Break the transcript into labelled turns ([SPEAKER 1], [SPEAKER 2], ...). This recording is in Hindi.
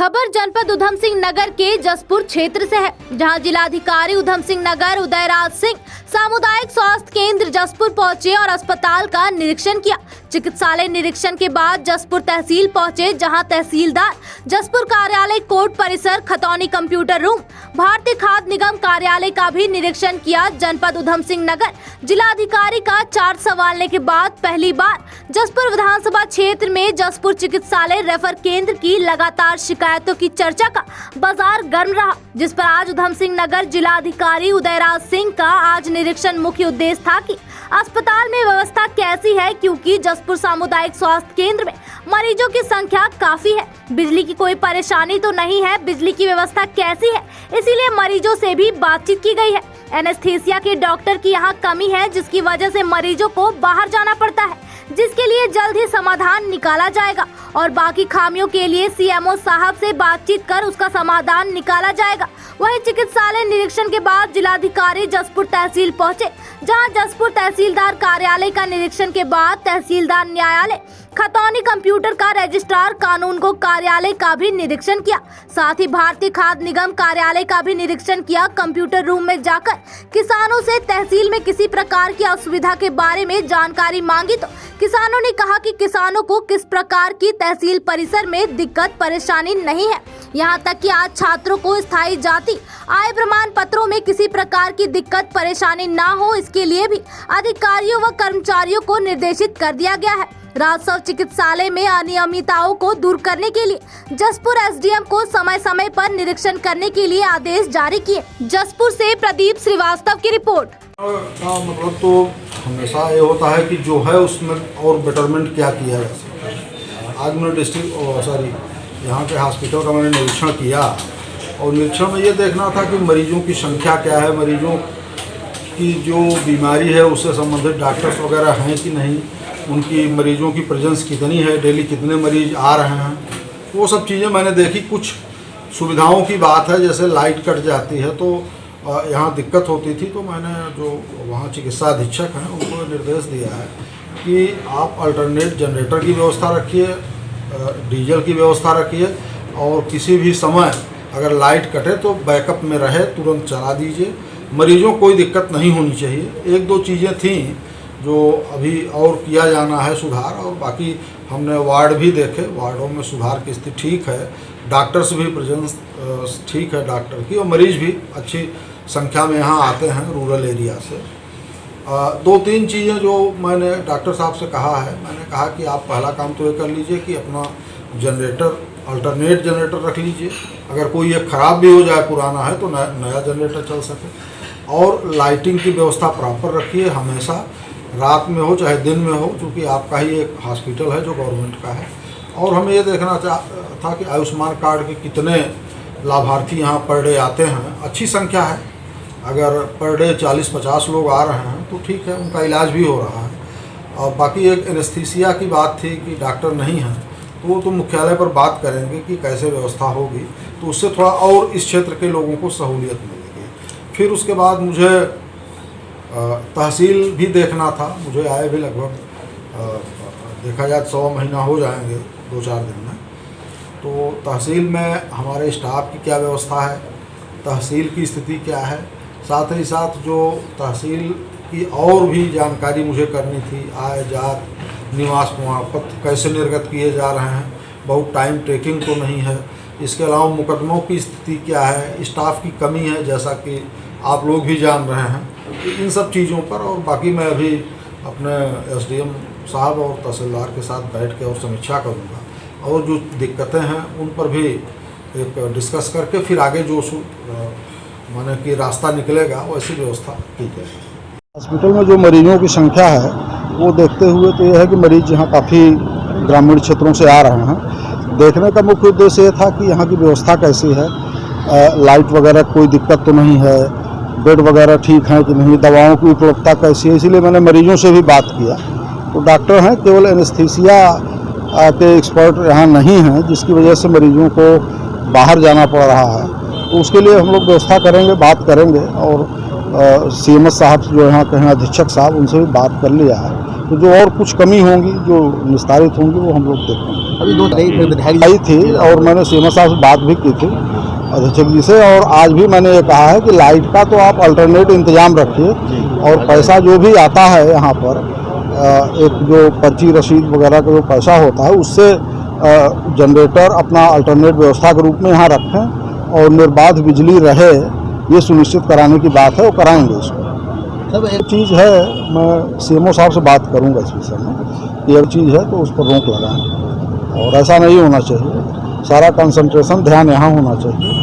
[SPEAKER 1] खबर जनपद उधम सिंह नगर के जसपुर क्षेत्र से है, जहां जिलाधिकारी उधम सिंह नगर उदयराज सिंह सामुदायिक स्वास्थ्य केंद्र जसपुर पहुंचे और अस्पताल का निरीक्षण किया। चिकित्सालय निरीक्षण के बाद जसपुर तहसील पहुंचे, जहां तहसीलदार जसपुर कार्यालय, कोर्ट परिसर, खतौनी कंप्यूटर रूम, भारतीय खाद्य निगम कार्यालय का भी निरीक्षण किया। जनपद उधम सिंह नगर जिलाधिकारी का चार्ज संभालने के बाद पहली बार जसपुर विधानसभा क्षेत्र में जसपुर चिकित्सालय रेफर केंद्र की लगातार शिकायतों की चर्चा का बाजार गर्म रहा, जिस पर आज उधम सिंह नगर जिलाधिकारी उदयराज सिंह का आज निरीक्षण मुख्य उद्देश्य था कि अस्पताल में व्यवस्था कैसी है, क्योंकि जसपुर सामुदायिक स्वास्थ्य केंद्र में मरीजों की संख्या काफी है। बिजली की कोई परेशानी तो नहीं है, बिजली की व्यवस्था कैसी है, इसीलिए मरीजों से भी बातचीत की गई है। एनेस्थीसिया के डॉक्टर की यहाँ कमी है, जिसकी वजह से मरीजों को बाहर जाना पड़ता है, जिसके लिए जल्द ही समाधान निकाला जाएगा और बाकी खामियों के लिए सीएमओ साहब से बातचीत कर उसका समाधान निकाला जाएगा। वहीं चिकित्सालय निरीक्षण के बाद जिलाधिकारी जसपुर तहसील पहुंचे, जहां जसपुर तहसीलदार कार्यालय का निरीक्षण के बाद तहसीलदार न्यायालय, खतौनी कंप्यूटर का रजिस्ट्रार कानून को कार्यालय का भी निरीक्षण किया। साथ ही भारतीय खाद्य निगम कार्यालय का भी निरीक्षण किया। कंप्यूटर रूम में जाकर किसानों से तहसील में किसी प्रकार की असुविधा के बारे में जानकारी मांगी तो किसानों ने कहा कि किसानों को किस प्रकार की तहसील परिसर में दिक्कत परेशानी नहीं है। यहाँ तक कि आज छात्रों को स्थायी जाति आय प्रमाण पत्रों में किसी प्रकार की दिक्कत परेशानी ना हो, इसके लिए भी अधिकारियों व कर्मचारियों को निर्देशित कर दिया गया है। राजस्व चिकित्सालय में अनियमितताओं को दूर करने के लिए जसपुर एसडीएम को समय समय पर निरीक्षण करने के लिए आदेश जारी किए। जसपुर से प्रदीप श्रीवास्तव की रिपोर्ट।
[SPEAKER 2] मतलब तो हमेशा ये होता है कि जो है उसमें और बेटरमेंट क्या किया जा सकता है। आज मैंने डिस्ट्रिक्ट यहाँ के हॉस्पिटल का मैंने निरीक्षण किया और निरीक्षण में ये देखना था कि मरीजों की संख्या क्या है, मरीजों की जो बीमारी है उससे संबंधित डॉक्टर्स वगैरह हैं कि नहीं, उनकी मरीजों की प्रेजेंस कितनी है, डेली कितने मरीज आ रहे हैं, वो सब चीज़ें मैंने देखी। कुछ सुविधाओं की बात है, जैसे लाइट कट जाती है तो यहाँ दिक्कत होती थी, तो मैंने जो वहाँ चिकित्सा अधीक्षक हैं उनको निर्देश दिया है कि आप अल्टरनेट जनरेटर की व्यवस्था रखिए, डीजल की व्यवस्था रखिए और किसी भी समय अगर लाइट कटे तो बैकअप में रहे, तुरंत चला दीजिए। मरीजों को कोई दिक्कत नहीं होनी चाहिए। एक दो चीज़ें थीं जो अभी और किया जाना है सुधार, और बाकी हमने वार्ड भी देखे, वार्डों में सुधार की स्थिति ठीक है, डॉक्टर्स भी प्रेजेंस ठीक है डॉक्टर की, और मरीज भी अच्छी संख्या में यहाँ आते हैं रूरल एरिया से। दो तीन चीज़ें जो मैंने डॉक्टर साहब से कहा है, मैंने कहा कि आप पहला काम तो ये कर लीजिए कि अपना जनरेटर अल्टरनेट जनरेटर रख लीजिए, अगर कोई एक ख़राब भी हो जाए, पुराना है तो नया जनरेटर चल सके, और लाइटिंग की व्यवस्था प्रॉपर रखिए, हमेशा रात में हो चाहे दिन में हो, क्योंकि आपका ही एक हॉस्पिटल है जो गवर्नमेंट का है। और हमें ये देखना था कि आयुष्मान कार्ड के कितने लाभार्थी यहाँ पर डे आते हैं। अच्छी संख्या है, अगर पर डे 40-50 लोग आ रहे हैं तो ठीक है, उनका इलाज भी हो रहा है। और बाकी एक एनेस्थीसिया की बात थी कि डॉक्टर नहीं है, तो वो तो मुख्यालय पर बात करेंगे कि कैसे व्यवस्था होगी, तो उससे थोड़ा और इस क्षेत्र के लोगों को सहूलियत मिलेगी। फिर उसके बाद मुझे तहसील भी देखना था, मुझे आए भी लगभग देखा जाए 100 महीना हो जाएंगे 2-4 दिन में। तो तहसील में हमारे स्टाफ की क्या व्यवस्था है, तहसील की स्थिति क्या है, साथ ही साथ जो तहसील की और भी जानकारी मुझे करनी थी, आय जात निवास प्रमाण पत्र कैसे निर्गत किए जा रहे हैं, बहुत टाइम टेकिंग तो नहीं है। इसके अलावा मुकदमों की स्थिति क्या है, स्टाफ की कमी है जैसा कि आप लोग भी जान रहे हैं। इन सब चीज़ों पर, और बाकी मैं अभी अपने एसडीएम साहब और तहसीलदार के साथ बैठ के और समीक्षा करूँगा, और जो दिक्कतें हैं उन पर भी एक डिस्कस करके फिर आगे जो माने कि रास्ता निकलेगा वैसी व्यवस्था की जाएगी।
[SPEAKER 3] हॉस्पिटल में जो मरीजों की संख्या है वो देखते हुए तो ये है कि मरीज यहाँ काफ़ी ग्रामीण क्षेत्रों से आ रहे हैं। देखने का मुख्य उद्देश्य ये था कि यहाँ की व्यवस्था कैसी है, लाइट वगैरह कोई दिक्कत तो नहीं है, बेड वगैरह ठीक है कि नहीं, दवाओं की उपलब्धता कैसी है। इसीलिए मैंने मरीजों से भी बात किया। तो डॉक्टर हैं, केवल एनेस्थीसिया के एक्सपर्ट यहाँ नहीं हैं, जिसकी वजह से मरीजों को बाहर जाना पड़ रहा है। तो उसके लिए हम लोग व्यवस्था करेंगे, बात करेंगे, और सीएमएस साहब जो यहाँ के हैं अधीक्षक साहब, उनसे भी बात कर लिया है। तो जो और कुछ कमी होंगी जो निस्तारित होंगी वो हम लोग देखेंगे।
[SPEAKER 4] अभी 2 विधायक
[SPEAKER 3] आई थी और मैंने सीएम साहब से बात भी की थी अध्यक्ष जी से, और आज भी मैंने ये कहा है कि लाइट का तो आप अल्टरनेट इंतजाम रखिए, और पैसा जो भी आता है यहाँ पर एक जो पर्ची रसीद वगैरह का जो पैसा होता है उससे जनरेटर अपना अल्टरनेट व्यवस्था के रूप में यहाँ रखें और निर्बाध बिजली रहे, ये सुनिश्चित कराने की बात है, वो कराएंगे इसको।
[SPEAKER 4] सब
[SPEAKER 3] एक चीज़ है, मैं सीएमओ साहब से बात करूंगा इस विषय में, ये चीज़ है तो उस पर रोक लगाएं, और ऐसा नहीं होना चाहिए, सारा कंसंट्रेशन ध्यान यहाँ होना चाहिए।